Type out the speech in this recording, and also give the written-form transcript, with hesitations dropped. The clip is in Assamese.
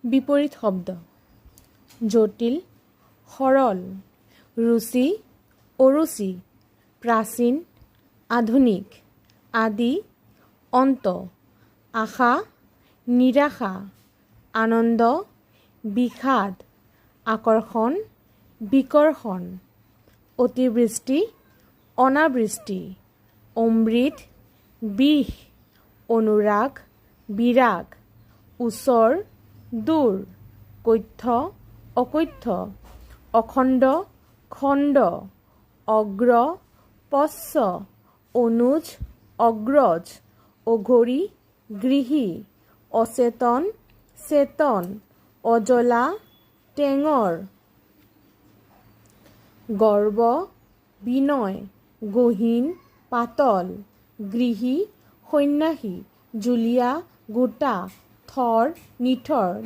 বিপৰীত শব্দ জটিল সৰল ৰুচি অৰুচি প্ৰাচীন আধুনিক আদি অন্ত আশা নিৰাশা আনন্দ বিষাদ আকৰ্ষণ বিকৰ্ষণ অতিবৃষ্টি অনাবৃষ্টি অমৃত বিষ অনুৰাগ বিৰাগ ওচৰ দূৰ কৈথ্য অকৈথ্য অখণ্ড খণ্ড অগ্ৰ পশ্চ অনুজ অগ্ৰজ অঘৰী গৃহী অচেতন চেতন অজলা টেঙৰ গৰ্ব বিনয় গহীন পাতল গৃহী সন্ন্যাসী জুলীয়া গোটা থৰ নিথৰ